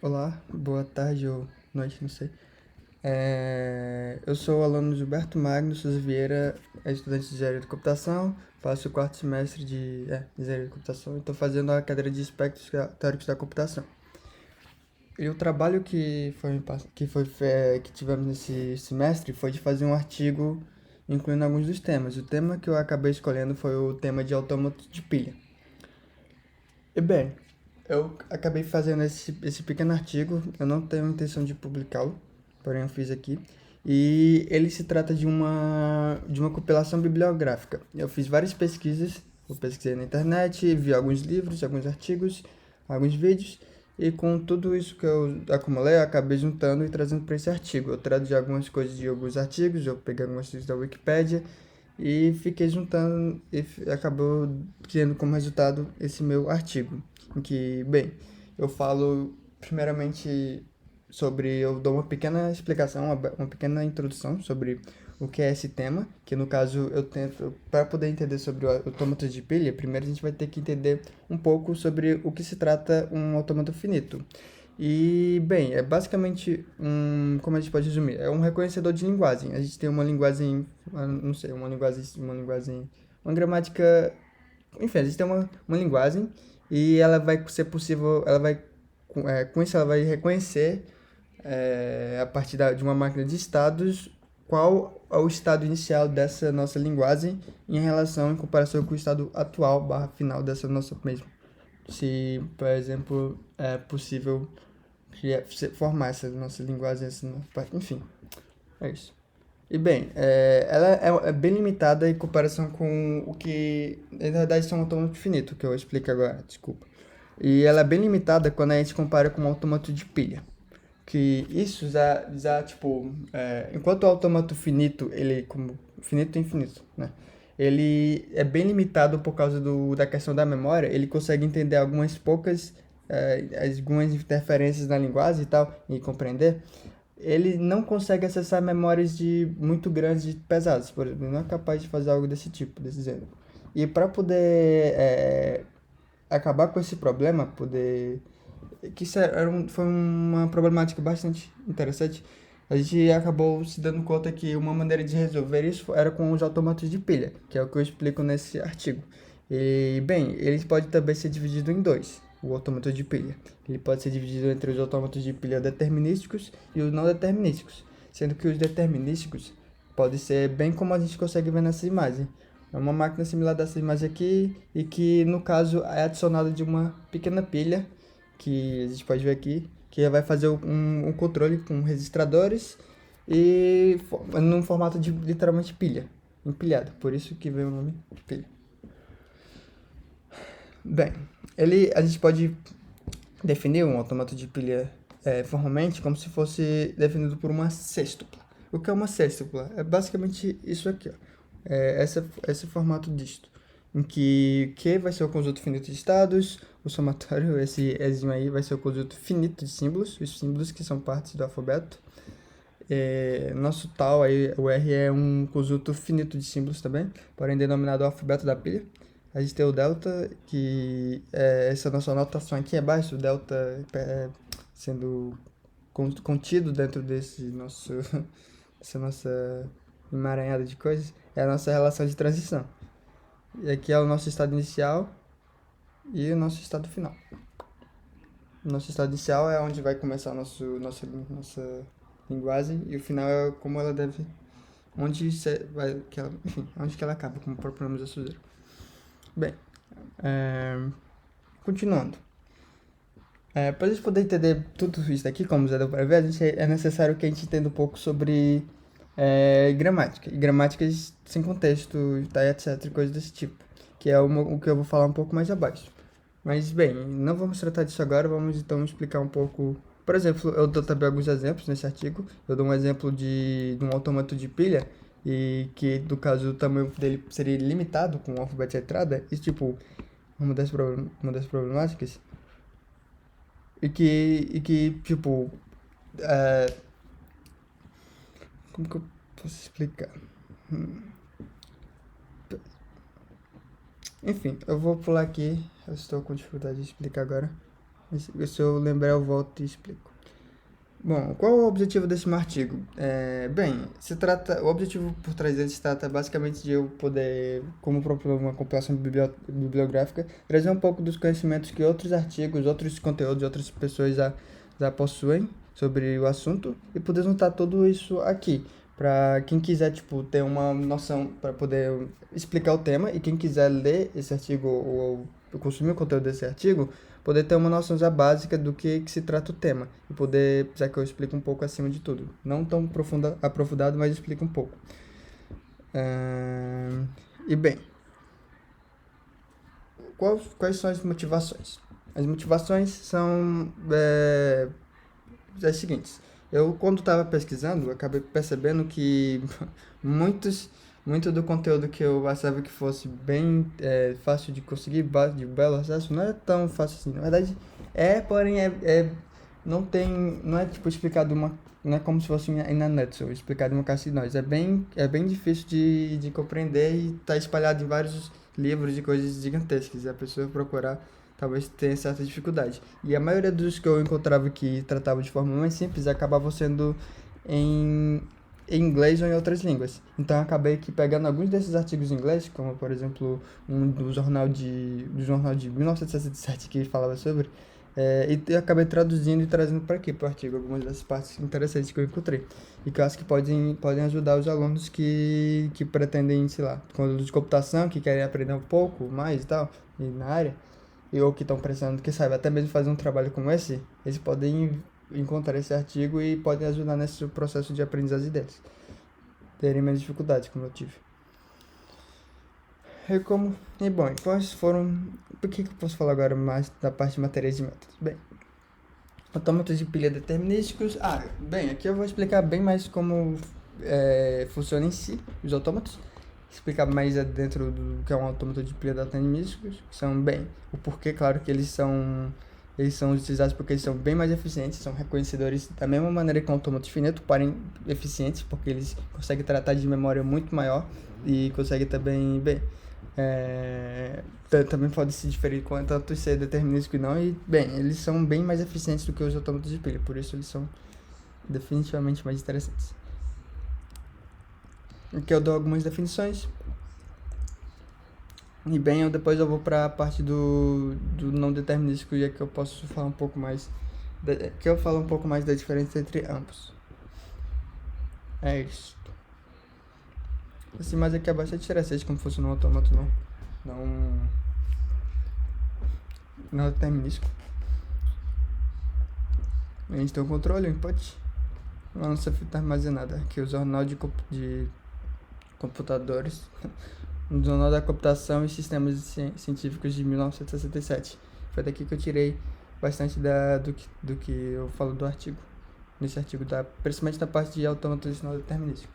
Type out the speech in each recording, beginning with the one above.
Olá, boa tarde ou noite, não sei. Eu sou o aluno Gilberto Magno Souza Vieira, estudante de engenharia de computação, faço o quarto semestre de engenharia de computação e estou fazendo a cadeira de aspectos teóricos da computação. E o trabalho que tivemos nesse semestre foi de fazer um artigo incluindo alguns dos temas. O tema que eu acabei escolhendo foi o tema de autômatos de pilha. E bem, eu acabei fazendo esse pequeno artigo, eu não tenho intenção de publicá-lo, porém eu fiz aqui. E ele se trata de uma compilação bibliográfica. Eu fiz várias pesquisas, eu pesquisei na internet, vi alguns livros, alguns artigos, alguns vídeos, e com tudo isso que eu acumulei, eu acabei juntando e trazendo para esse artigo. Eu traduzi algumas coisas de alguns artigos, eu peguei algumas coisas da Wikipédia, e fiquei juntando e acabou criando como resultado esse meu artigo, em que, bem, eu falo primeiramente sobre, eu dou uma pequena explicação, uma pequena introdução sobre o que é esse tema, que no caso eu tento, para poder entender sobre o autômato de pilha, primeiro a gente vai ter que entender um pouco sobre o que se trata um autômato finito. E, bem, é basicamente como a gente pode resumir, é um reconhecedor de linguagem. A gente tem uma linguagem, não sei, uma gramática, enfim, a gente tem uma linguagem e ela vai ser possível, com isso ela vai reconhecer, a partir de uma máquina de estados, qual é o estado inicial dessa nossa linguagem em comparação com o estado atual barra final dessa nossa mesma. Se, por exemplo, é possível formar essa nossa linguagem, enfim, é isso. E bem, ela é bem limitada em comparação com o que, na verdade, são um autômato finito, que eu explico agora, desculpa. E ela é bem limitada quando a gente compara com um autômato de pilha. Que isso tipo, enquanto o autômato finito, ele, como finito e infinito, né? Ele é bem limitado por causa da questão da memória, ele consegue entender algumas interferências na linguagem e tal, e compreender. Ele não consegue acessar memórias muito grandes e pesadas, por exemplo, ele não é capaz de fazer algo desse tipo, desse gênero. E para poder acabar com esse problema, que isso foi uma problemática bastante interessante. A gente acabou se dando conta que uma maneira de resolver isso era com os autômatos de pilha, que é o que eu explico nesse artigo. E, bem, eles podem também ser divididos em dois, o autômato de pilha. Ele pode ser dividido entre os autômatos de pilha determinísticos e os não determinísticos, sendo que os determinísticos podem ser bem como a gente consegue ver nessa imagem. É uma máquina similar dessa imagem aqui e que, no caso, é adicionada de uma pequena pilha que a gente pode ver aqui, que vai fazer um controle com registradores e num formato de literalmente pilha, empilhado, por isso que veio o nome de pilha. Bem, a gente pode definir um automato de pilha formalmente como se fosse definido por uma sextupla. O que é uma sextupla? É basicamente isso aqui, ó. Esse formato disto, em que Q vai ser o conjunto finito de estados, o somatório, esse Ezinho aí, vai ser o conjunto finito de símbolos, os símbolos que são partes do alfabeto. Nosso tal aí, o R é um conjunto finito de símbolos também, porém denominado alfabeto da pilha. A gente tem o delta, que é essa nossa notação aqui abaixo, o delta sendo contido dentro essa nossa emaranhada de coisas, é a nossa relação de transição. E aqui é o nosso estado inicial e o nosso estado final. O nosso estado inicial é onde vai começar nossa linguagem e o final é como ela deve, onde que ela acaba, como o próprio nome já sugere. Bem, continuando. Para a gente poder entender tudo isso daqui, como já deu para ver, é necessário que a gente entenda um pouco sobre gramática. E gramáticas sem contexto, tá, etc. Coisas desse tipo. Que é o que eu vou falar um pouco mais abaixo. Mas, bem, não vamos tratar disso agora, vamos então explicar um pouco. Por exemplo, eu dou também alguns exemplos nesse artigo. Eu dou um exemplo de um autômato de pilha, e que, no caso, o tamanho dele seria limitado com o alfabeto de entrada. E, tipo, uma das problemáticas. Tipo, como que eu posso explicar? Enfim, eu vou pular aqui, eu estou com dificuldade de explicar agora. Se eu lembrar, eu volto e explico. Bom, qual é o objetivo desse meu artigo? Bem, o objetivo por trás dele se trata basicamente de eu poder, como propor uma compilação bibliográfica, trazer um pouco dos conhecimentos que outros artigos, outros conteúdos, outras pessoas já possuem sobre o assunto e poder juntar tudo isso aqui, para quem quiser, tipo, ter uma noção para poder explicar o tema e quem quiser ler esse artigo ou consumir o conteúdo desse artigo, poder ter uma noção já básica do que se trata o tema e poder, já que eu explico um pouco acima de tudo. Não tão aprofundado, mas explico um pouco. E bem, quais são as motivações? As motivações são as seguintes. Eu, quando estava pesquisando, acabei percebendo que muito do conteúdo que eu achava que fosse bem fácil de conseguir, de belo acesso, não é tão fácil assim. Na verdade, porém, não é tipo explicado não é como se fosse na nutshell, explicado em uma caixa de nós. É bem difícil de compreender e está espalhado em vários livros de coisas gigantescas. E a pessoa procurar talvez tenha certa dificuldade. E a maioria dos que eu encontrava que tratavam de forma mais simples acabavam sendo em, em inglês ou em outras línguas. Então eu acabei que pegando alguns desses artigos em inglês, como por exemplo do jornal de 1967 que falava sobre, e eu acabei traduzindo e trazendo para aqui, para o artigo, algumas dessas partes interessantes que eu encontrei. E que eu acho que podem ajudar os alunos que pretendem, sei lá, conteúdo de computação, que querem aprender um pouco mais e tal, e na área ou que estão precisando, que saiba, até mesmo fazer um trabalho como esse, eles podem encontrar esse artigo e podem ajudar nesse processo de aprendizagem deles. Terem menos dificuldades, como eu tive. Bom, quais foram... Por que eu posso falar agora mais da parte de matérias e métodos? Bem, autômatos de pilha determinísticos. Bem, aqui eu vou explicar bem mais como funciona em si os autômatos. Explicar mais dentro do que é um autômato de pilha determinísticos. São bem, o porquê, claro que eles são utilizados porque eles são bem mais eficientes, são reconhecedores da mesma maneira que um autômato finito, porém eficientes, porque eles conseguem tratar de memória muito maior e conseguem também, bem, também pode se diferir com tanto ser determinístico e não, e bem, eles são bem mais eficientes do que os autômatos de pilha, por isso eles são definitivamente mais interessantes. Aqui eu dou algumas definições. E bem, depois eu vou para a parte do não determinístico e é que eu posso falar um pouco mais que eu falo um pouco mais da diferença entre ambos. É isso. Assim, mas aqui é bastante interessante como funciona o autômato, não é determinístico. A gente tem o controle, o input, a nossa fita armazenada, aqui o jornal de computadores, no Jornal da Computação e Sistemas Científicos de 1967. Foi daqui que eu tirei bastante do que eu falo do artigo. Nesse artigo, principalmente da parte de autômatos não determinístico.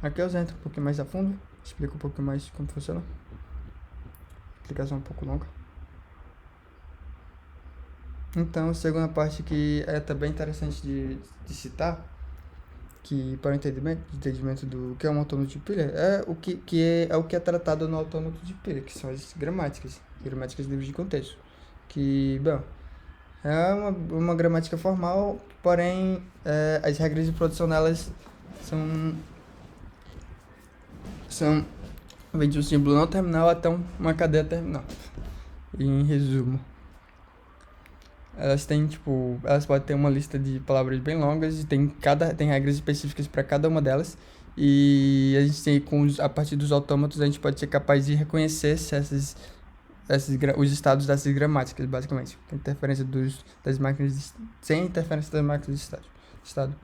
Aqui eu entro um pouquinho mais a fundo, explico um pouquinho mais como funciona. Explicação um pouco longa. Então, a segunda parte que é também interessante de citar, que para o entendimento do que é um autômato de pilha, é o que é tratado no autômato de pilha, que são as gramáticas livres de contexto. Que, bom, é uma gramática formal, porém as regras de produção delas vem de um símbolo não terminal até uma cadeia terminal. Em resumo, elas podem ter uma lista de palavras bem longas e tem regras específicas para cada uma delas. E a gente tem, a partir dos autômatos, a gente pode ser capaz de reconhecer se os estados dessas gramáticas, basicamente. Com interferência das máquinas, sem interferência das máquinas de estado.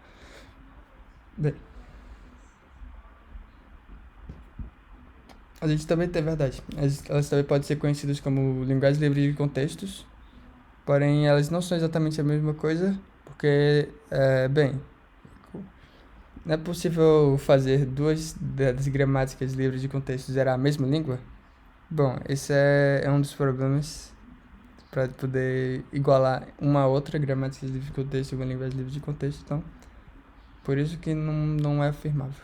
Bem, a gente também tem, verdade, elas também podem ser conhecidas como linguagens livres de contextos, porém elas não são exatamente a mesma coisa, porque, bem, não é possível fazer duas das gramáticas livres de contexto gerar a mesma língua? Bom, esse é um dos problemas para poder igualar uma a outra gramática livre de contexto e uma linguagem livre de contexto, então, por isso que não é afirmável,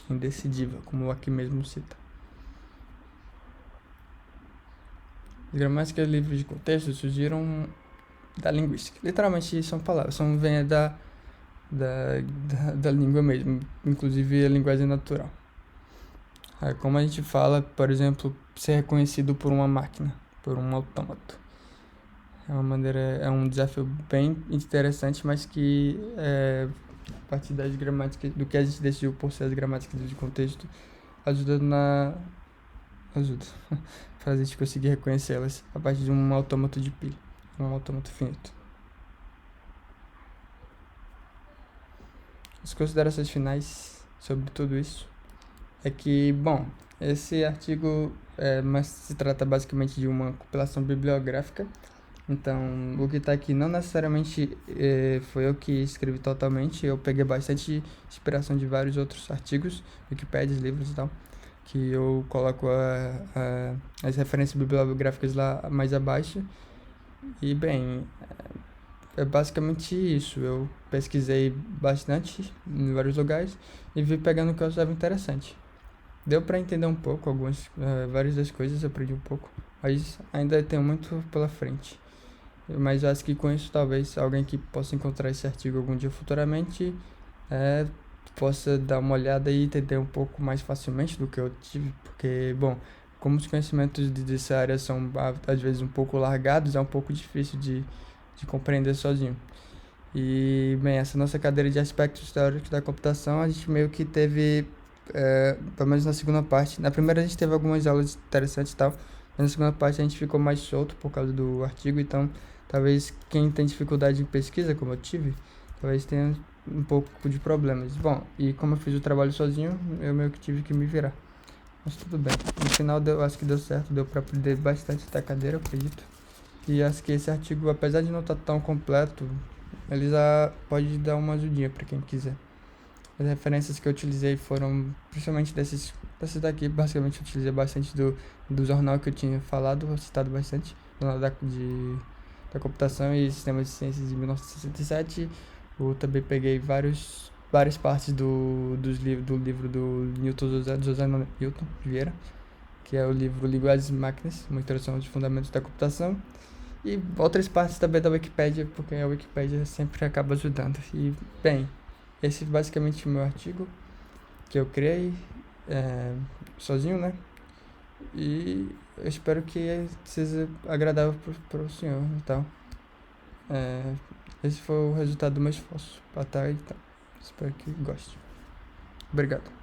indecidível, como aqui mesmo cita. As gramáticas livres de contexto surgiram da linguística. Literalmente são palavras, vêm da língua mesmo, inclusive a linguagem natural. Como a gente fala, por exemplo, ser reconhecido por uma máquina, por um autômato. É um desafio bem interessante, mas que a partir das gramáticas, do que a gente decidiu por ser as gramáticas de contexto, ajuda ajuda para a gente conseguir reconhecê-las a partir de um autômato de pilha, um autômato finito. As considerações finais sobre tudo isso é que, bom, esse artigo mas se trata basicamente de uma compilação bibliográfica. Então, o que está aqui não necessariamente foi eu que escrevi totalmente. Eu peguei bastante inspiração de vários outros artigos, Wikipédias, livros e tal, que eu coloco as referências bibliográficas lá mais abaixo. E, bem, é basicamente isso. Eu pesquisei bastante em vários lugares e vi pegando o que eu achava interessante. Deu para entender um pouco várias das coisas, eu aprendi um pouco, mas ainda tem muito pela frente. Mas eu acho que com isso, talvez alguém que possa encontrar esse artigo algum dia futuramente possa dar uma olhada e entender um pouco mais facilmente do que eu tive, porque, bom, como os conhecimentos dessa área são às vezes um pouco largados, é um pouco difícil de compreender sozinho. E, bem, essa nossa cadeira de aspectos teóricos da computação, a gente meio que teve, pelo menos na segunda parte. Na primeira a gente teve algumas aulas interessantes e tal, mas na segunda parte a gente ficou mais solto por causa do artigo, então talvez quem tem dificuldade em pesquisa, como eu tive, talvez tenha um pouco de problemas. Bom, e como eu fiz o trabalho sozinho, eu meio que tive que me virar. Mas tudo bem. No final, acho que deu certo, deu para aprender bastante da cadeira, eu acredito. E acho que esse artigo, apesar de não estar tão completo, ele já pode dar uma ajudinha para quem quiser. As referências que eu utilizei foram principalmente desses daqui. Basicamente, eu utilizei bastante do jornal que eu tinha falado, citado bastante, jornal da computação e sistemas de ciências de 1967. Eu também peguei várias partes do livro do José Newton Vieira, que é o livro Linguagens e Máquinas, uma introdução aos fundamentos da computação. E outras partes também da Wikipédia, porque a Wikipédia sempre acaba ajudando. E, bem, esse é basicamente o meu artigo que eu criei sozinho, né? E eu espero que seja agradável para o senhor e tal. Esse foi o resultado do meu esforço para estar aí, então. Espero que goste. Obrigado.